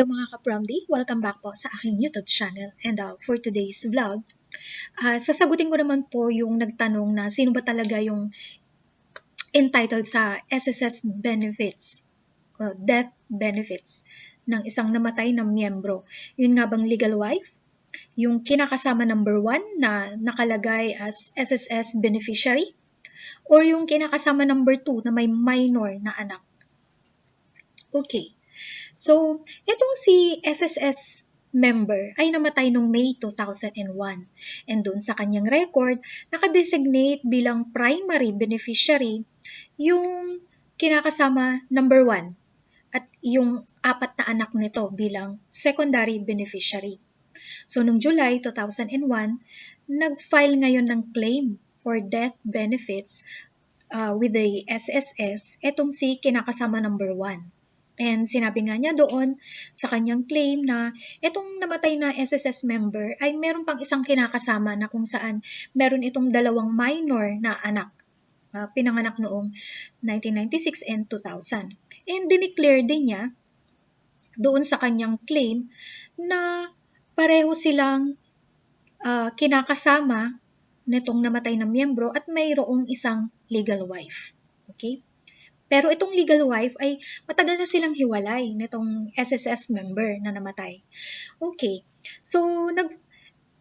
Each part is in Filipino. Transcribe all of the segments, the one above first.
Hello mga ka-Promdi, welcome back po sa aking YouTube channel. And for today's vlog, sasagutin ko naman po yung nagtanong na sino ba talaga yung entitled sa SSS benefits, death benefits ng isang namatay na miyembro. Yun nga bang legal wife? Yung kinakasama number 1 na nakalagay as SSS beneficiary? Or yung kinakasama number 2 na may minor na anak? Okay. So, itong si SSS member ay namatay noong May 2001. And doon sa kanyang record, nakadesignate bilang primary beneficiary yung kinakasama number 1 at yung 4 na anak nito bilang secondary beneficiary. So, noong July 2001, nag-file ngayon ng claim for death benefits with the SSS, etong si kinakasama number 1. And sinabi nga niya doon sa kanyang claim na itong namatay na SSS member ay meron pang isang kinakasama na kung saan meron itong 2 minor na anak. Pinanganak noong 1996 and 2000. And dineclare din niya doon sa kanyang claim na pareho silang kinakasama nitong namatay na miyembro at mayroong isang legal wife. Okay? Pero itong legal wife ay matagal na silang hiwalay nitong SSS member na namatay. Okay. So,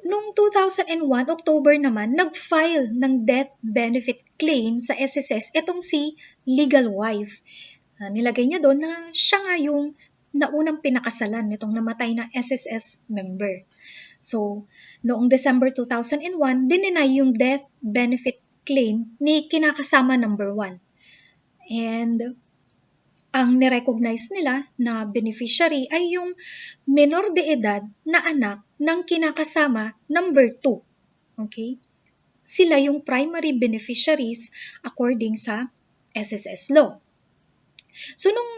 noong 2001, October naman, nag-file ng death benefit claim sa SSS itong si legal wife. Nilagay niya doon na siya nga yung naunang pinakasalan nitong namatay na SSS member. So, noong December 2001, dininay yung death benefit claim ni kinakasama number 1. And ang nirecognize nila na beneficiary ay yung menor de edad na anak ng kinakasama number 2. Okay? Sila yung primary beneficiaries according sa SSS law. So, nung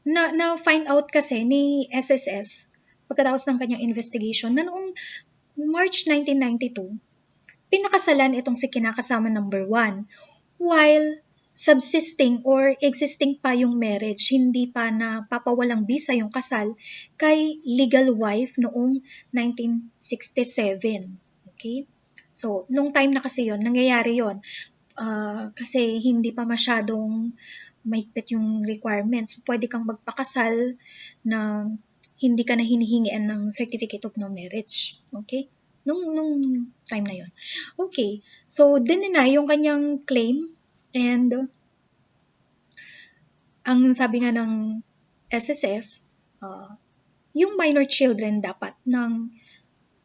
na-find out kasi ni SSS pagkatapos ng kanyang investigation na noong March 1992, pinakasalan itong si kinakasama number 1 while subsisting or existing pa yung marriage, hindi pa napapawalang bisa yung kasal kay legal wife noong 1967. Okay? So, nung time na kasi yon nangyayari yon kasi hindi pa masyadong mahigpit yung requirements. Pwede kang magpakasal na hindi ka na hinihingian ng certificate of no marriage. Okay? Nung time na yon. Okay. So, dininay yung kanyang claim and ang sabi nga ng SSS, yung minor children dapat ng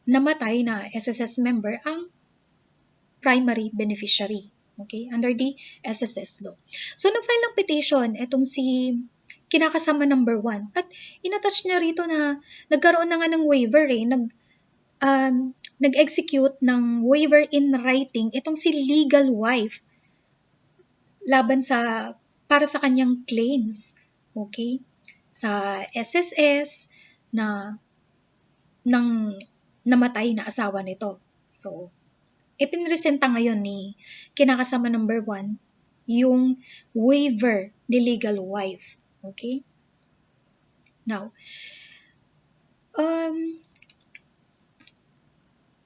namatay na SSS member ang primary beneficiary. Okay? Under the SSS law. So, nag-file ng petition itong si kinakasama number 1 at inattach niya rito na nagkaroon na nga ng waiver nag-execute ng waiver in writing itong si legal wife laban para sa kanyang claims. Okay? Sa SSS na ng namatay na asawa nito. So, ipinresenta ngayon ni kinakasama number 1 yung waiver ni legal wife. Okay? Now,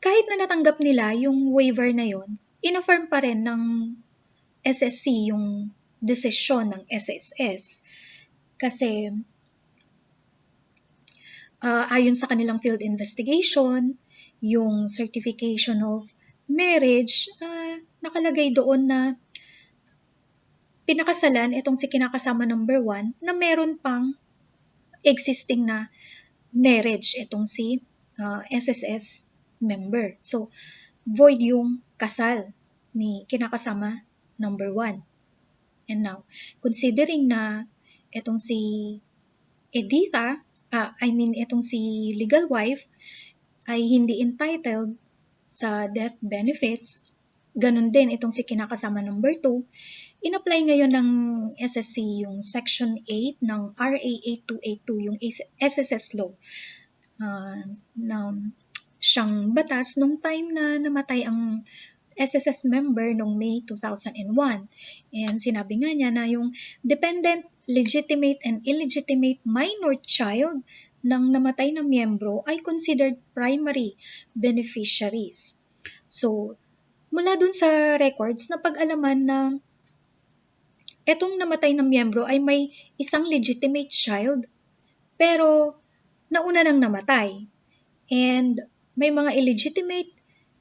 kahit na natanggap nila yung waiver na yon, in-affirm pa rin ng SSC yung desisyon ng SSS kasi ayon sa kanilang field investigation, yung certification of marriage, nakalagay doon na pinakasalan itong si kinakasama number 1 na meron pang existing na marriage itong si SSS member. So, void yung kasal ni kinakasama number 1. And now, considering na itong si Editha, itong si legal wife ay hindi entitled sa death benefits, ganun din itong si kinakasama number 2, in-apply ngayon ng SSC yung Section 8 ng RA 8282, yung SSS law, na siyang batas nung time na namatay ang SSS member noong May 2001. And sinabi nga niya na yung dependent legitimate and illegitimate minor child ng namatay na miyembro ay considered primary beneficiaries. So, mula dun sa records, napag-alaman na etong namatay na miyembro ay may isang legitimate child, pero nauna nang namatay. And may mga illegitimate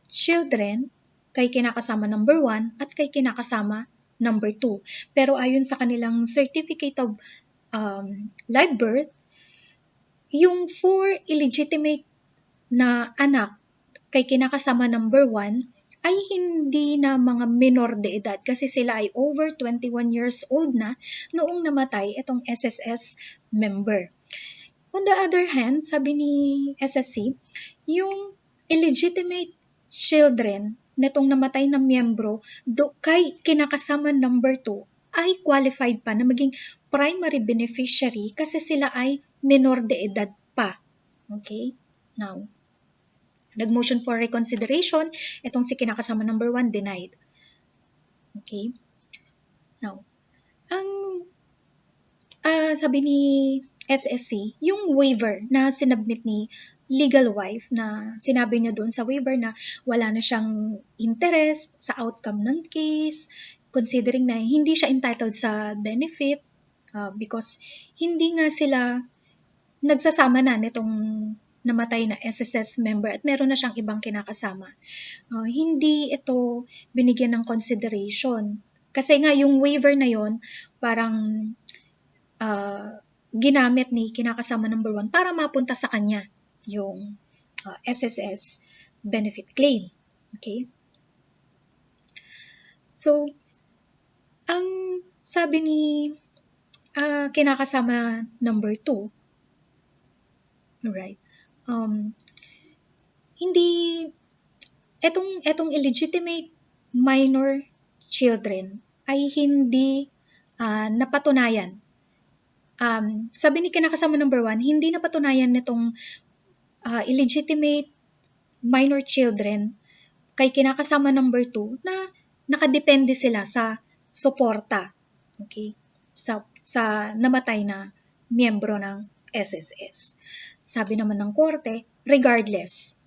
children kay kinakasama number 1 at kay kinakasama number 2. Pero ayon sa kanilang certificate of live birth, yung 4 illegitimate na anak kay kinakasama number 1 ay hindi na mga minor de edad kasi sila ay over 21 years old na noong namatay itong SSS member. On the other hand, sabi ni SSC, yung illegitimate children netong namatay na miyembro kay kinakasama number 2 ay qualified pa na maging primary beneficiary kasi sila ay minor de edad pa. Okay? Now, nag-motion for reconsideration, itong si kinakasama number 1 denied. Okay? Now, ang sabi ni SSC, yung waiver na sinubmit ni legal wife na sinabi niya doon sa waiver na wala na siyang interest sa outcome ng case, considering na hindi siya entitled sa benefit because hindi nga sila nagsasama na nitong namatay na SSS member at meron na siyang ibang kinakasama. Hindi ito binigyan ng consideration. Kasi nga yung waiver na yon parang ginamit ni kinakasama number 1 para mapunta sa kanya yung SSS benefit claim. Okay? So, ang sabi ni kinakasama number 2, right, hindi, etong illegitimate minor children ay hindi napatunayan. Sabi ni kinakasama number 1, hindi napatunayan nitong illegitimate minor children kay kinakasama number 2 na nakadepende sila sa suporta, okay, sa namatay na miyembro ng SSS. Sabi naman ng korte, regardless,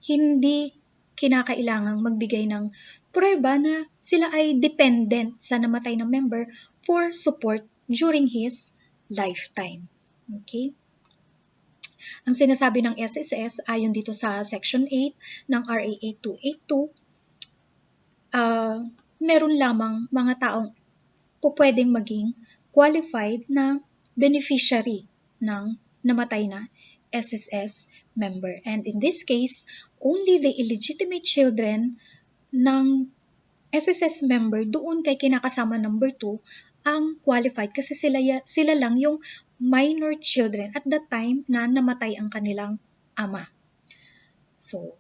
hindi kinakailangang magbigay ng prueba na sila ay dependent sa namatay na member for support during his lifetime. Okay? Ang sinasabi ng SSS ayon dito sa Section 8 ng RA 8282, meron lamang mga taong pwedeng maging qualified na beneficiary ng namatay na SSS member. And in this case, only the illegitimate children ng SSS member doon kay kinakasama number 2 ang qualified kasi sila lang yung minor children at the time na namatay ang kanilang ama. So,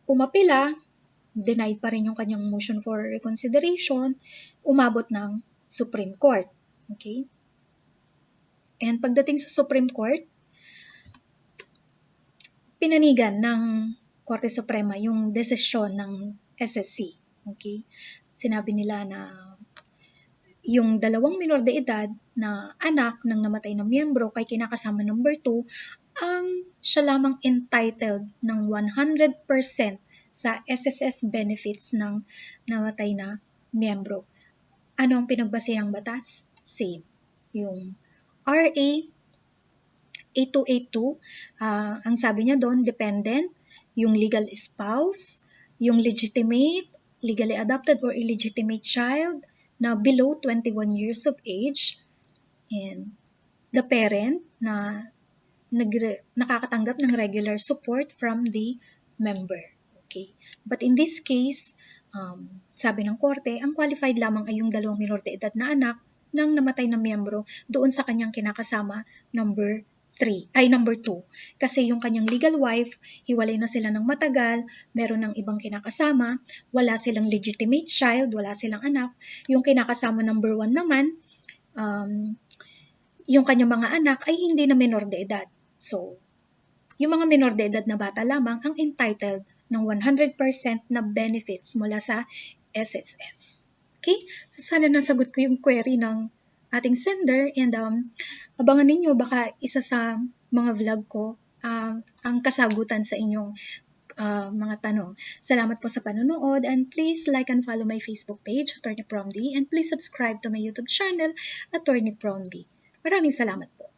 umapila, denied pa rin yung kanyang motion for reconsideration, umabot ng Supreme Court. Okay? And pagdating sa Supreme Court, pinanigan ng Korte Suprema yung desisyon ng SSC. Okay? Sinabi nila na yung 2 minor de edad na anak ng namatay na miyembro kay kinakasama number 2 ang siya lamang entitled ng 100% sa SSS benefits ng namatay na miyembro. Ano ang pinagbasehang batas? Same. Yung RA 8282, ang sabi niya doon, dependent, yung legal spouse, yung legitimate, legally adopted or illegitimate child na below 21 years of age, and the parent na nakakatanggap ng regular support from the member. Okay. But in this case, sabi ng korte, ang qualified lamang ay yung 2 minor de edad na anak ng namatay na miyembro doon sa kanyang kinakasama number 2. Kasi yung kanyang legal wife, hiwalay na sila ng matagal, meron ng ibang kinakasama, wala silang legitimate child, wala silang anak. Yung kinakasama number 1 naman, yung kanyang mga anak ay hindi na minor de edad. So, yung mga minor de edad na bata lamang ang entitled ng 100% na benefits mula sa SSS. Okay? So sana nasagot ko yung query ng ating sender and abangan ninyo baka isa sa mga vlog ko ang kasagutan sa inyong mga tanong. Salamat po sa panonood and please like and follow my Facebook page, Attorney Promdi, and please subscribe to my YouTube channel, Attorney Promdi. Maraming salamat po.